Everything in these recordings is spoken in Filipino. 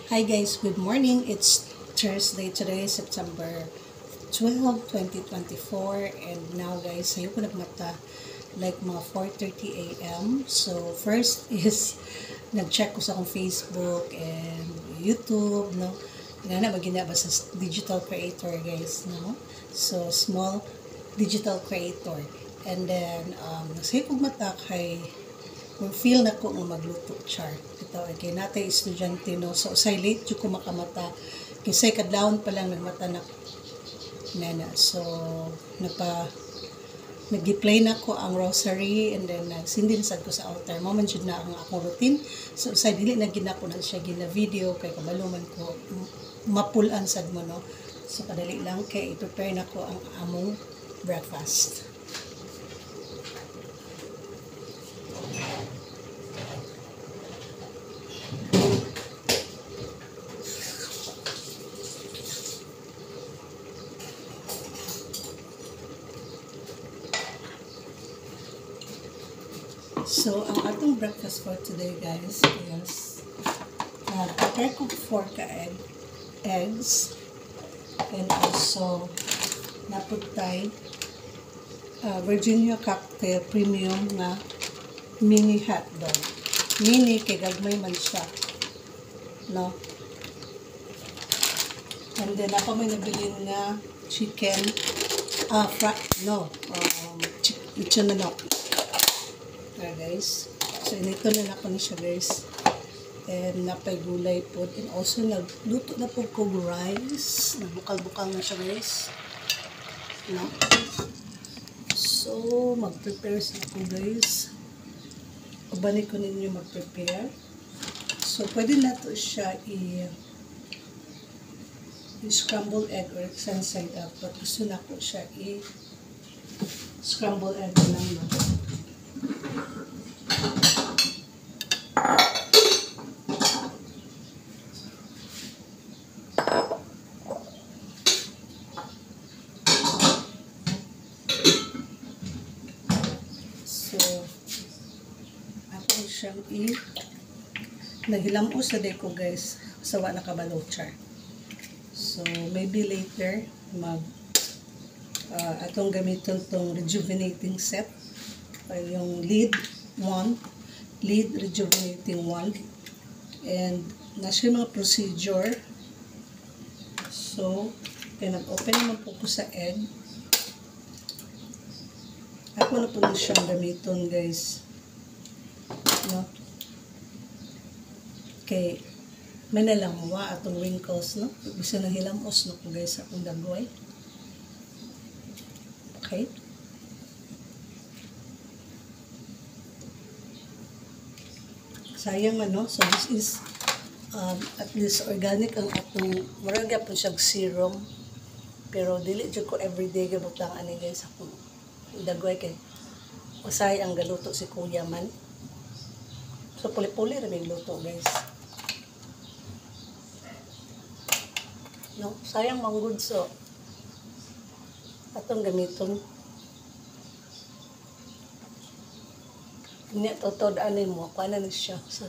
Hi guys, good morning. It's Thursday today, September 12, 2024. And now guys, sayo ko nagmata like mga 4:30 a.m. So first is nag-check ko sa akong Facebook and YouTube, no? Nga magina ba sa digital creator guys, no? So small digital creator. And then, sayo ko mata kay feel na ko nga magluto char. Ito, kay natay estudyante, no? So, say late yung ko makamata. Kasi kadlawon pa lang nagmata na nana. So, nag-play na ko ang rosary and then nagsindin sad ko sa altar. Moment yun na ang akong routine. So, say dili na ginako na siya gina video kay kabaluman ko mapulan sad mo, no? So, kadali lang kay i-prepare na ko ang among breakfast. So, ang atong breakfast for today, guys, is prepare ko 4 eggs and also naputay Virginia Cocktail Premium na mini hotdog. Mini, kay gagmay man siya. No? And then, ako may nabili na chicken, lechon manok. Guys. So, inito na ako na siya, guys. And napay gulay po. And also, nagluto na po ko rice. Nagbukal-bukal na siya, guys. No? So, mag-prepare sa ako, guys. Ubanin ko ninyo mag-prepare. So, pwede na to siya i-scramble egg or sun-side up. But gusto na ko siya i-scramble egg lang, no? So, ako siyang naghilamos sa deko guys, sawa na kabalochar. So, maybe later atong gamiton tong rejuvenating set or yung lead rejuvenating wand, and nasa mga procedure. So, kaya nag-open naman po ko sa egg. Ako na po na siyang gamiton guys, no? Okay, may nalamwa atong wrinkles, no? Bisa na hilamos, no po guys, akong dagoy. Okay. Sayang man, no? So, this is at least organic ang atong, maragya po siyang serum. Pero, dili dyan ko everyday gabutang ani guys, akong dagoy kay usay ang galuto si kuya man. So, puli-puli rin yung luto guys. No? Sayang manggod, so atong gamiton. Hindi, totodaanin mo. Kuha na siya sa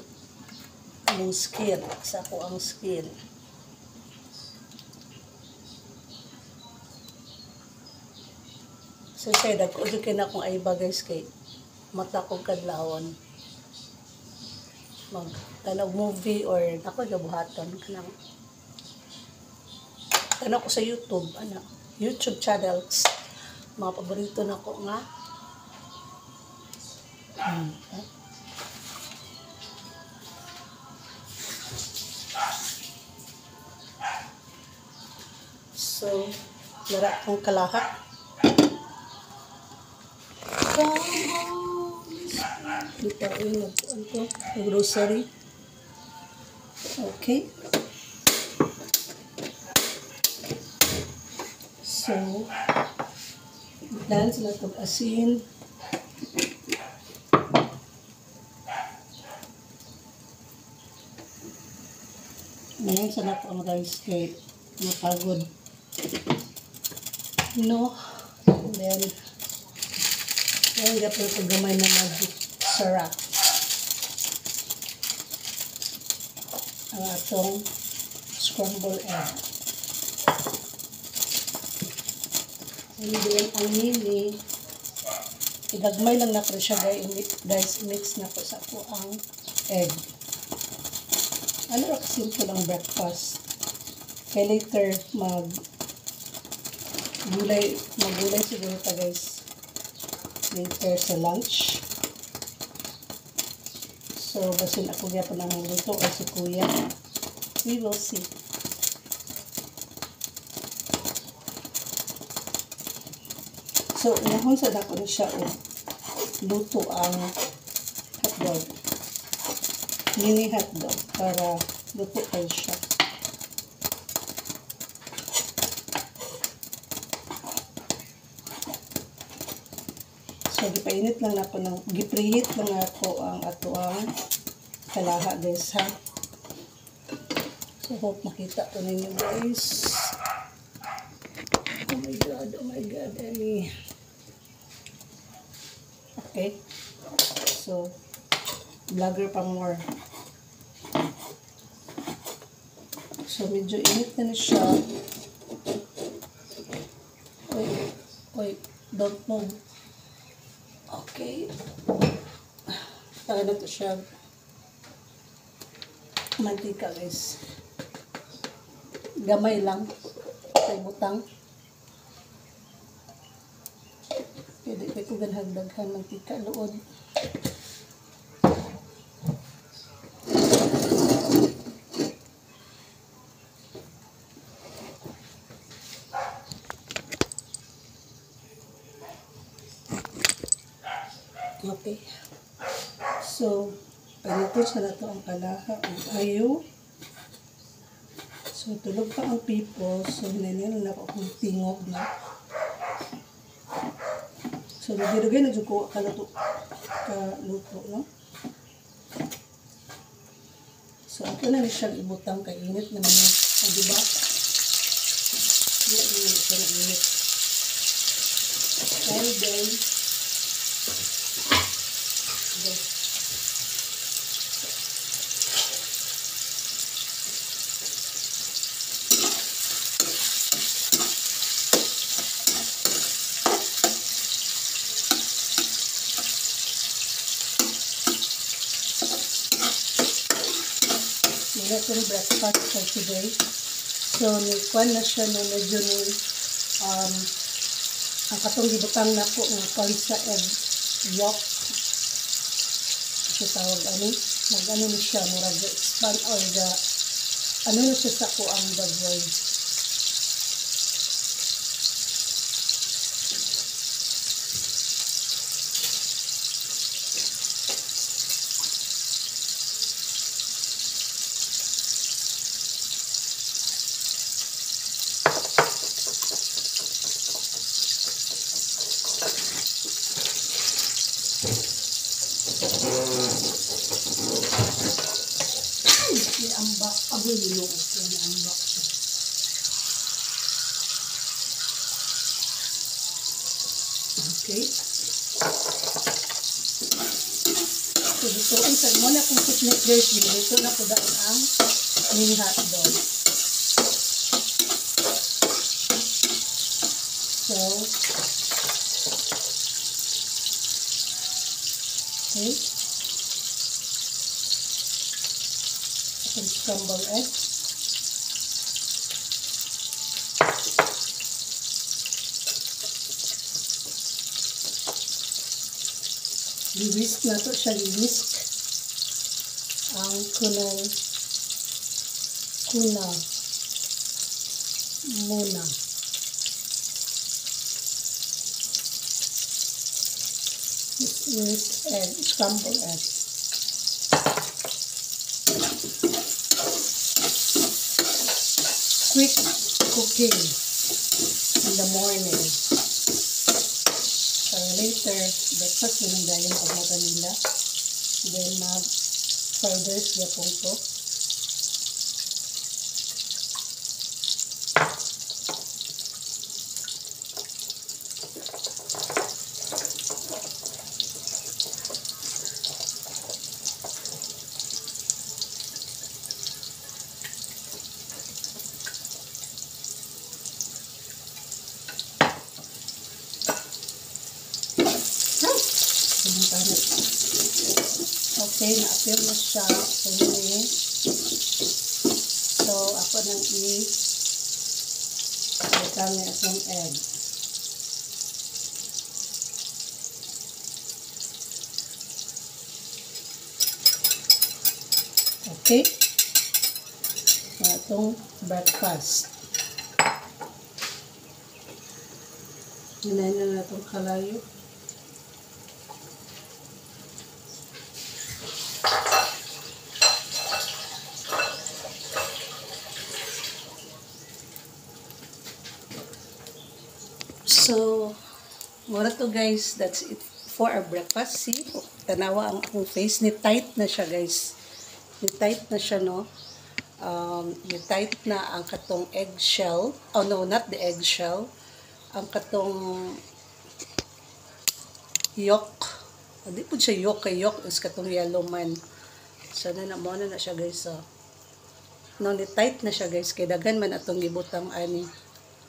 among skill. Sa ako ang skill. So, say, dagko-dukin akong aiba guys kay mata kong kadlawon. Mag-tanaw movie or ako gabuhaton. Tanaw ko sa YouTube. YouTube channels. Mga paborito na ko nga. So, lara kong kalahat. Dito yung grocery. Okay. So, dahil sila itong asin. Ngayon sana po ang guys kay napagod. No. And then, ngayon gapon ko gamay na magic syrup. Ang atong scrambled egg. And then, ang nili, igagmay lang na ko siya guys, mix na ko sa po ang egg. Ano ra simple lang breakfast. Kaya later, magulay siguro ta guys. Later sa lunch. So, basin ako gaya pa ng luto o si kuya. We will see. So, unahon sa dako na siya o luto ang hotdog. Mini hotdog para luto kayo siya. So, gipainit lang ako gipreheat lang ako ang atoang kalaha guys ha. So, hope makita ko ninyo guys. Oh my god, Ellie. Okay. So, vlogger pa more. So, medyo init na siya. Oy, don't move. Okay. Taka na ito siya. Mantika guys. Gamay lang. Kay butang. Pwede ko ganhagdaghan mantika lood. Okay. So, panito sa nato ang kalaha ang ayo. So, tulog pa ang people. So, nanyan na ako kung tingog na. So, nagirugay na dyan ko kaluto, no? So, ako na rin siyang ibutang kainit naman yun. O, diba? Yan yung siya na init. And then, ito yung breakfast for today. So, nikuan na siya na medyo ang katong gibutang na po ng corn sa egg yolk. Kasi tawag mag-ano na siya, murag expand or ano na siya sa po ang dagway. Ambak, agoy nilo ko na ambak siya. Okay. So, dito sa mo na kung kusnet guys, dito na ko daan ang mini hotdog. So, okay. Some scrambled eggs. I-whisk na to siya, i-whisk ang kuna muna. Whisk egg, scrambled egg. Quick cooking in the morning. So later, breakfast yun ang dayon pagmata nila. Then mag-fried rice yapong to. Okay, na-appear na siya. Okay. So, ako nang kami atong egg. Okay. Atong breakfast. Hinayin na natong kalayo. So, mura to guys, that's it for our breakfast. See, tanawa ang akong face, ni tight na siya guys. Ni tight na siya, no? Ni tight na ang katong eggshell. Oh no, not the eggshell. Ang katong yolk. Hindi po siya yolk, kay yolk is katong yellow man. So, mo na siya guys. So, no, ni tight na siya guys. Kay dagan man atong gibutang ani.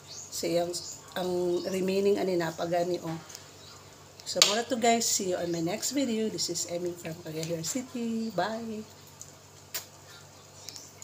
Siyang ang remaining ani napagani oh. So muna to guys, see you on my next video. This is Emmy from Cagayan City. Bye.